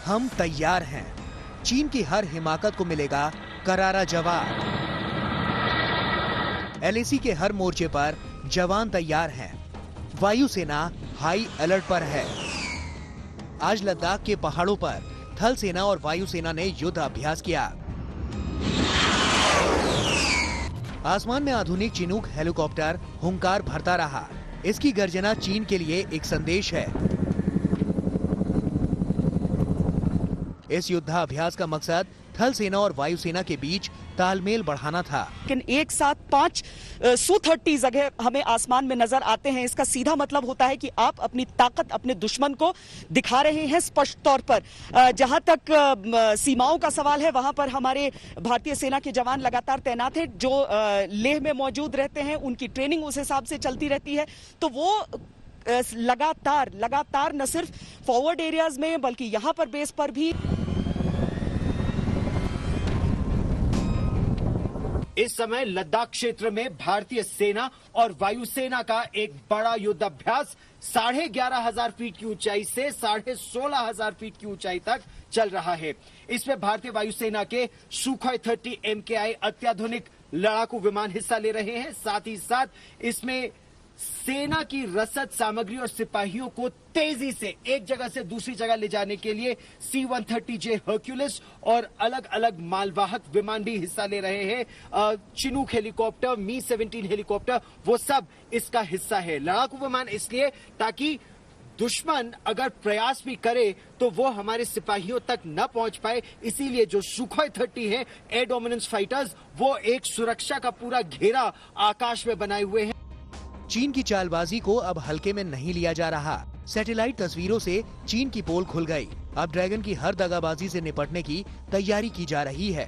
हम तैयार हैं। चीन की हर हिमाकत को मिलेगा करारा जवाब। एलएसी के हर मोर्चे पर जवान तैयार हैं। वायुसेना हाई अलर्ट पर है। आज लद्दाख के पहाड़ों पर थल सेना और वायुसेना ने युद्ध अभ्यास किया। आसमान में आधुनिक चिनूक हेलीकॉप्टर हुंकार भरता रहा। इसकी गर्जना चीन के लिए एक संदेश है। इस युद्धाभ्यास का मकसद थल सेना और वायुसेना के बीच तालमेल बढ़ाना था। लेकिन एक साथ 5 Su-30 अगर हमें आसमान में नजर आते हैं, इसका सीधा मतलब होता है कि आप अपनी ताकत अपने दुश्मन को दिखा रहे हैं स्पष्ट तौर पर। जहां तक सीमाओं का सवाल है, वहां पर हमारे भारतीय सेना के जवान लगातार तैनात हैं, जो लेह में मौजूद रहते हैं। उनकी ट्रेनिंग उस हिसाब से चलती रहती है, तो वो लगातार न सिर्फ फॉरवर्ड एरियाज में बल्कि यहां पर बेस पर भी। इस समय लद्दाख क्षेत्र में भारतीय सेना और वायुसेना का एक बड़ा युद्धाभ्यास 11,500 फीट की ऊंचाई से 16,500 फीट की ऊंचाई तक चल रहा है। इसमें भारतीय वायुसेना के सुखोई 30 MKI अत्याधुनिक लड़ाकू विमान हिस्सा ले रहे हैं। साथ ही साथ इसमें सेना की रसद सामग्री और सिपाहियों को तेजी से एक जगह से दूसरी जगह ले जाने के लिए C-130J हर्क्यूलिस और अलग अलग मालवाहक विमान भी हिस्सा ले रहे हैं। चिनूक हेलीकॉप्टर, मी-17 हेलीकॉप्टर, वो सब इसका हिस्सा है। लड़ाकू विमान इसलिए ताकि दुश्मन अगर प्रयास भी करे तो वो हमारे सिपाहियों तक न पहुंच पाए। इसीलिए जो सुखोई 30 है एयर डोमिनेंस फाइटर्स, वो एक सुरक्षा का पूरा घेरा आकाश में बनाए हुए हैं। चीन की चालबाजी को अब हल्के में नहीं लिया जा रहा। सैटेलाइट तस्वीरों से चीन की पोल खुल गई। अब ड्रैगन की हर दगाबाजी से निपटने की तैयारी की जा रही है।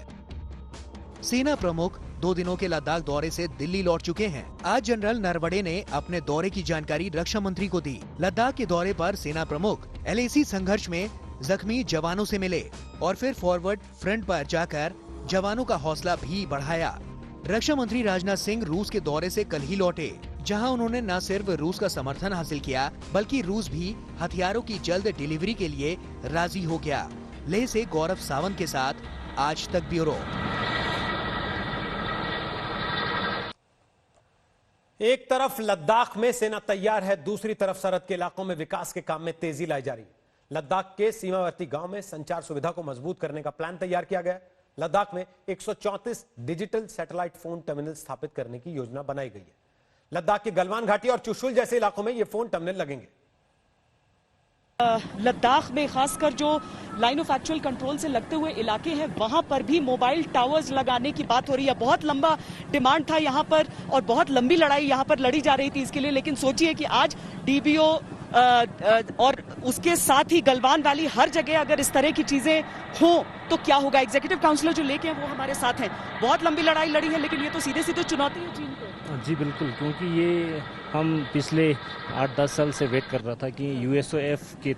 सेना प्रमुख 2 दिनों के लद्दाख दौरे से दिल्ली लौट चुके हैं। आज जनरल नरवणे ने अपने दौरे की जानकारी रक्षा मंत्री को दी। लद्दाख के दौरे पर सेना प्रमुख LAC संघर्ष में जख्मी जवानों से मिले और फिर फॉरवर्ड फ्रंट पर जाकर जवानों का हौसला भी बढ़ाया। रक्षा मंत्री राजनाथ सिंह रूस के दौरे से कल ही लौटे, जहां उन्होंने न सिर्फ रूस का समर्थन हासिल किया, बल्कि रूस भी हथियारों की जल्द डिलीवरी के लिए राजी हो गया। लेह से गौरव सावंत के साथ आज तक ब्यूरो। एक तरफ लद्दाख में सेना तैयार है, दूसरी तरफ सरहद के इलाकों में विकास के काम में तेजी लाई जा रही है। लद्दाख के सीमावर्ती गांव में संचार सुविधा को मजबूत करने का प्लान तैयार किया गया। लद्दाख में 134 डिजिटल सैटेलाइट फोन टर्मिनल स्थापित करने की योजना बनाई गई है। लद्दाख की गलवान घाटी और चुशुल जैसे इलाकों में ये फोन टर्मिनल लगेंगे। लद्दाख में खासकर जो लाइन ऑफ एक्चुअल कंट्रोल से लगते हुए इलाके हैं, वहां पर भी मोबाइल टावर्स लगाने की बात हो रही है। बहुत लंबा डिमांड था यहां पर और बहुत लंबी लड़ाई यहां पर लड़ी जा रही थी इसके लिए। लेकिन सोचिए कि आज DBO और उसके साथ ही गलवान वैली, हर जगह अगर इस तरह की चीजें हो तो क्या होगा। एग्जीक्यूटिव काउंसिलर जो लेके हैं वो हमारे साथ हैं। बहुत लंबी लड़ाई लड़ी है, लेकिन ये तो सीधे सीधे चुनौती है चीन को। जी बिल्कुल, क्योंकि ये हम पिछले 8-10 साल से वेट कर रहा था कि USOF के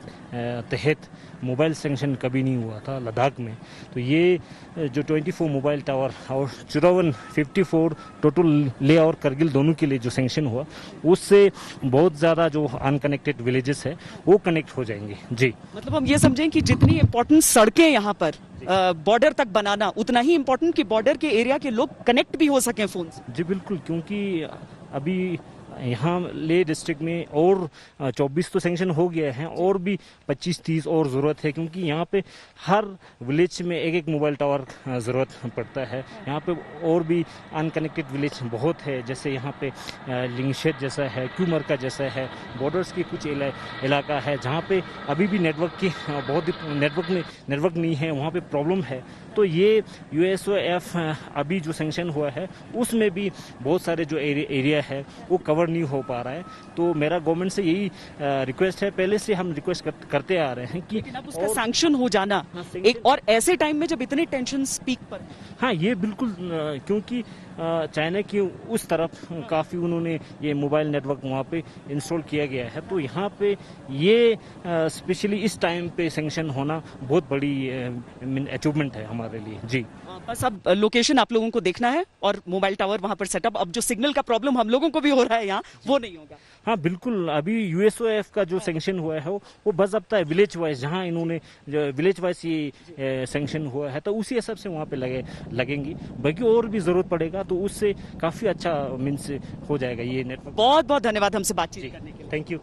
तहत मोबाइल सैंक्शन कभी नहीं हुआ था लद्दाख में। तो ये जो 24 मोबाइल टावर और 54 टोटल लेह और करगिल दोनों के लिए जो सैंक्शन हुआ, उससे बहुत ज़्यादा जो अनकनेक्टेड विलेजेस है वो कनेक्ट हो जाएंगे। जी, मतलब हम ये समझें कि जितनी इम्पोर्टेंट सड़कें यहाँ पर बॉर्डर तक बनाना, उतना ही इम्पोर्टेंट कि बॉर्डर के एरिया के लोग कनेक्ट भी हो सकें फोन से। जी बिल्कुल, क्योंकि अभी यहाँ लेह डिस्ट्रिक्ट में और 24 तो सैंक्शन हो गया है, और भी 25-30 और ज़रूरत है, क्योंकि यहाँ पे हर विलेज में एक मोबाइल टावर ज़रूरत पड़ता है। यहाँ पे और भी अनकनेक्टेड विलेज बहुत है, जैसे यहाँ पे लिंगशेट जैसा है, क्यूमरका जैसा है, बॉर्डर्स के कुछ इलाका है जहाँ पे अभी भी नेटवर्क की बहुत नेटवर्क नहीं है, वहाँ पे प्रॉब्लम है। तो ये USOF अभी जो सैंक्शन हुआ है उसमें भी बहुत सारे जो एरिया है वो कवर नहीं हो पा रहा है। तो मेरा गवर्नमेंट से यही रिक्वेस्ट है, पहले से हम रिक्वेस्ट करते आ रहे हैं कि अब उसका सैंक्शन हो जाना एक और ऐसे टाइम में जब इतने टेंशन पीक पर। हाँ, ये बिल्कुल, क्योंकि चाइना की उस तरफ काफ़ी उन्होंने ये मोबाइल नेटवर्क वहाँ पे इंस्टॉल किया गया है। तो यहाँ पे ये स्पेशली इस टाइम पे सैंक्शन होना बहुत बड़ी अचीवमेंट है हमारे लिए। जी बस अब लोकेशन आप लोगों को देखना है और मोबाइल टावर वहां पर सेटअप। अब जो सिग्नल का प्रॉब्लम हम लोगों को भी हो रहा है यहाँ, वो नहीं होगा। हाँ बिल्कुल, अभी यूएसओएफ का जो सैंक्शन हुआ है वो बाज़ाब्ता है विलेज वाइज, जहाँ इन्होंने विलेज वाइज ये सैंक्शन हुआ है तो उसी हिसाब से वहाँ पे लगेंगी। बाकी और भी ज़रूरत पड़ेगा तो उससे काफ़ी अच्छा मीन्स हो जाएगा ये नेटवर्क। बहुत बहुत धन्यवाद हमसे बातचीत करने के लिए। Thank you.